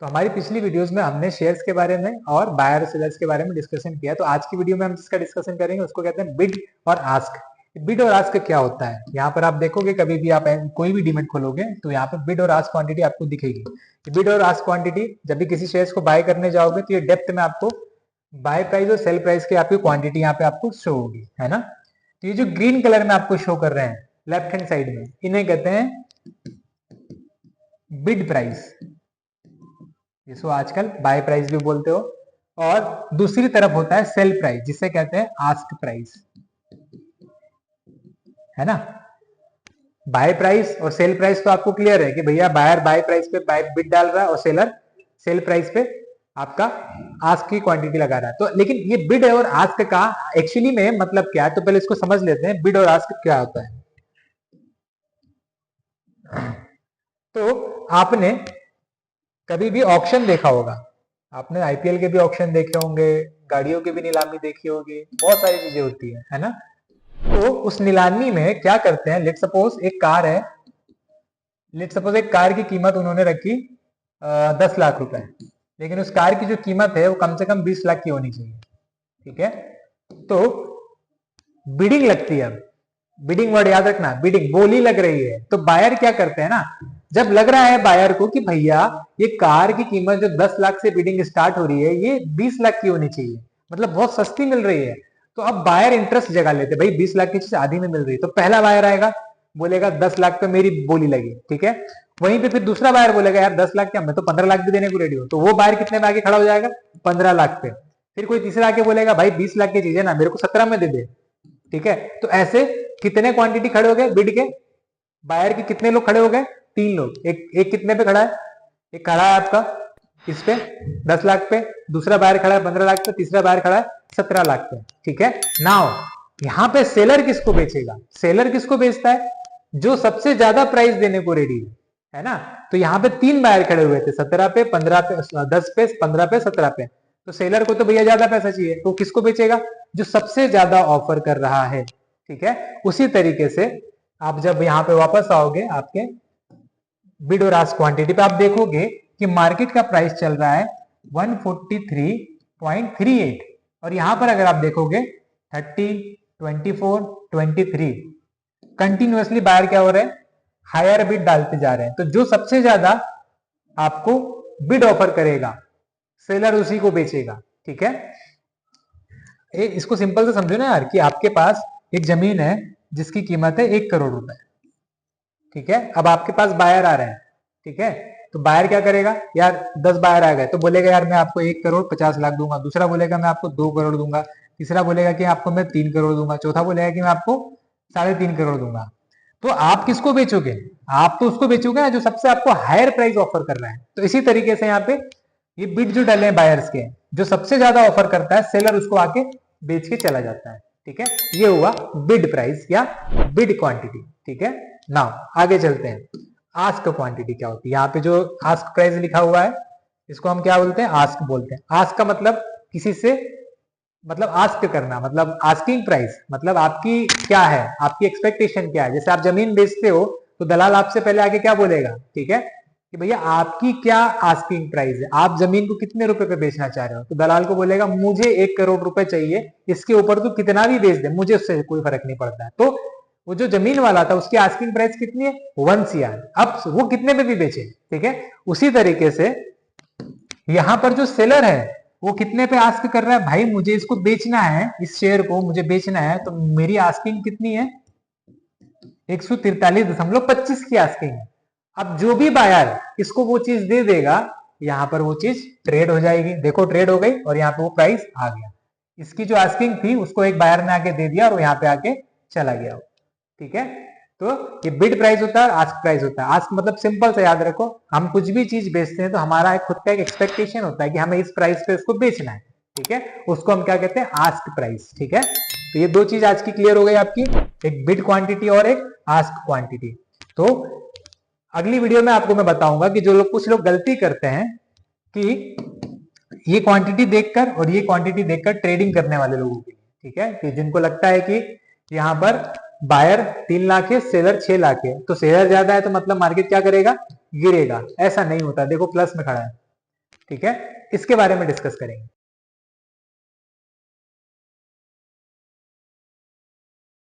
तो हमारी पिछली वीडियोस में हमने शेयर्स के बारे में और बायर और सेलर्स के बारे में डिस्कशन किया। तो आज की वीडियो में हम जिसका डिस्कशन करेंगे उसको कहते हैं बिड और आस्क। बिड और आस्क क्या होता है? यहाँ पर आप देखोगे कभी भी आप कोई भी डीमेट खोलोगे तो यहाँ पे बिड और आस्क क्वांटिटी आपको दिखेगी। बिड और आस्क क्वांटिटी जब भी किसी शेयर्स को बाय करने जाओगे तो ये डेप्थ में आपको बाय प्राइस और सेल प्राइस की आपकी क्वांटिटी यहाँ पे आपको शो होगी, है ना। तो ये जो ग्रीन कलर में आपको शो कर रहे हैं लेफ्ट हैंड साइड में, इन्हें कहते हैं बिड प्राइस, जिसको आजकल बाय प्राइस भी बोलते हो। और दूसरी तरफ होता है सेल प्राइस, जिसे कहते हैं आस्क प्राइस, है ना। बाय प्राइस और सेल प्राइस तो आपको क्लियर है कि भैया बायर बाय प्राइस पे बाय बिड डाल रहा है और सेलर सेल प्राइस पे आपका आस्क की क्वांटिटी लगा रहा है। तो लेकिन ये बिड और आस्क का एक्चुअली में मतलब क्या है, तो पहले इसको समझ लेते हैं बिड और आस्क क्या होता है। तो आपने कभी भी ऑक्शन देखा होगा, आपने आईपीएल के भी ऑक्शन देखे होंगे, गाड़ियों की भी नीलामी देखी होगी, बहुत सारी चीजें होती है ना। तो उस नीलामी में क्या करते हैं, लेट सपोज एक कार है, लेट सपोज एक कार की कीमत उन्होंने रखी 10 लाख रुपए, लेकिन उस कार की जो कीमत है वो कम से कम 20 लाख की होनी चाहिए, ठीक है। तो बिडिंग लगती है, बिडिंग वर्ड याद रखना, बिडिंग बोली लग रही है। तो बायर क्या करते हैं ना, जब लग रहा है बायर को कि भैया ये कार की कीमत जो 10 लाख से बिडिंग स्टार्ट हो रही है ये 20 लाख की होनी चाहिए, मतलब बहुत सस्ती मिल रही है, तो अब बायर इंटरेस्ट जगा लेते, भाई 20 लाख की चीज आधी में मिल रही है। तो पहला बायर आएगा, बोलेगा 10 लाख पे मेरी बोली लगी, ठीक है। वहीं पे फिर दूसरा बायर बोलेगा यार 10 लाख क्या, मैं तो 15 लाख भी देने को रेडी हूं। तो वो बायर कितने में आके खड़ा हो जाएगा, 15 लाख पे। फिर कोई तीसरा आके बोलेगा भाई 20 लाख की चीज है ना, मेरे को 17 में दे दे, ठीक है। तो ऐसे कितने क्वांटिटी खड़े हो गए बिड के, बायर के कितने लोग खड़े हो गए, 3 लोग। एक कितने पे खड़ा है, एक खड़ा है आपका इस पे 10 लाख पे, दूसरा बायर खड़ा है 15 लाख पे, तीसरा बायर खड़ा है 17 लाख पे, ठीक है। नाउ यहां पे सेलर किसको बेचेगा, सेलर किसको बेचता है, जो सबसे ज्यादा प्राइस देने को रेडी है ना। तो यहाँ पे 3 बायर खड़े हुए थे, 17 पे, 15 पे, 10 पे, 15 पे, 17 पे। तो सेलर को तो भैया ज्यादा पैसा चाहिए, तो किसको बेचेगा, जो सबसे ज्यादा ऑफर कर रहा है, ठीक है। उसी तरीके से आप जब यहाँ पे वापस आओगे आपके बिड और आस्क क्वांटिटी पे, आप देखोगे कि मार्केट का प्राइस चल रहा है 143.38, और यहां पर अगर आप देखोगे 30, 24, 23 कंटिन्यूअसली बायर क्या हो रहे हैं, हायर बिड डालते जा रहे हैं। तो जो सबसे ज्यादा आपको बिड ऑफर करेगा सेलर उसी को बेचेगा, ठीक है। इसको सिंपल से समझो ना यार, कि आपके पास एक जमीन है जिसकी कीमत है 1 करोड़ रुपए, ठीक है। अब आपके पास बायर आ रहे हैं, ठीक है। तो बायर क्या करेगा, यार 10 बायर आ गए तो बोलेगा यार मैं आपको 1 करोड़ 50 लाख दूंगा, दूसरा बोलेगा मैं आपको 2 करोड़ दूंगा, तीसरा बोलेगा कि आपको मैं 3 करोड़ दूंगा, चौथा बोलेगा कि मैं आपको 3.5 करोड़ दूंगा। तो आप किसको बेचोगे, आप तो उसको बेचोगे ना जो सबसे आपको हायर प्राइस ऑफर कर रहा है। तो इसी तरीके से यहाँ पे ये बिड जो डाले हैं बायर्स के, जो सबसे ज्यादा ऑफर करता है सेलर उसको आके बेच के चला जाता है, ठीक है। ये हुआ बिड प्राइस या बिड क्वांटिटी, ठीक है। नाउ आगे चलते हैं, आस्क क्वांटिटी क्या होती है। यहाँ पे जो आस्क प्राइस लिखा हुआ है इसको हम क्या बोलते हैं, आस्क बोलते हैं। आस्क का मतलब किसी से, मतलब आस्क करना, मतलब आस्किंग प्राइस, मतलब आपकी क्या है, आपकी एक्सपेक्टेशन क्या है। जैसे आप जमीन बेचते हो तो दलाल आपसे पहले आके क्या बोलेगा, ठीक है, कि भैया आपकी क्या आस्किंग प्राइस है, आप जमीन को कितने रुपए पे बेचना चाह रहे हो। तो दलाल को बोलेगा मुझे 1 करोड़ रुपए चाहिए, इसके ऊपर तो कितना भी बेच दे मुझे उससे कोई फर्क नहीं पड़ता है। तो वो जो जमीन वाला था उसकी आस्किंग प्राइस कितनी है, 1 CR, अब वो कितने पे भी बेचे, ठीक है। उसी तरीके से यहां पर जो सेलर है वो कितने पे आस्क कर रहा है, भाई मुझे इसको बेचना है, इस शेयर को मुझे बेचना है, तो मेरी आस्किंग कितनी है, 143.25 की आस्किंग है। अब जो भी बायर इसको वो चीज दे देगा, यहां पर वो चीज ट्रेड हो जाएगी, देखो ट्रेड हो गई और यहाँ पे वो प्राइस आ गया। इसकी जो आस्किंग थी उसको एक बायर ने आके दे दिया और यहाँ पे आके चला गया, ठीक है। तो ये बिड प्राइस होता है, आस्क प्राइस होता है। आस्क मतलब सिंपल से याद रखो, हम कुछ भी चीज बेचते हैं तो हमारा एक खुद का एक एक्सपेक्टेशन होता है कि हमें इस प्राइस पे उसको बेचना है, ठीक है। उसको हम क्या कहते हैं, आस्क प्राइस, ठीक है। तो ये दो चीज आज की क्लियर हो गई आपकी, एक बिड क्वांटिटी और एक आस्क क्वांटिटी। तो अगली वीडियो में आपको मैं बताऊंगा कि जो लोग कुछ लोग गलती करते हैं कि ये क्वांटिटी देखकर और ये क्वांटिटी देखकर ट्रेडिंग करने वाले लोगों के लिए, ठीक है, कि जिनको लगता है कि यहाँ पर बायर 3 लाख है, सेलर 6 लाख है, तो सेलर ज्यादा है तो मतलब मार्केट क्या करेगा, गिरेगा। ऐसा नहीं होता, देखो प्लस में खड़ा है, ठीक है, इसके बारे में डिस्कस करेंगे।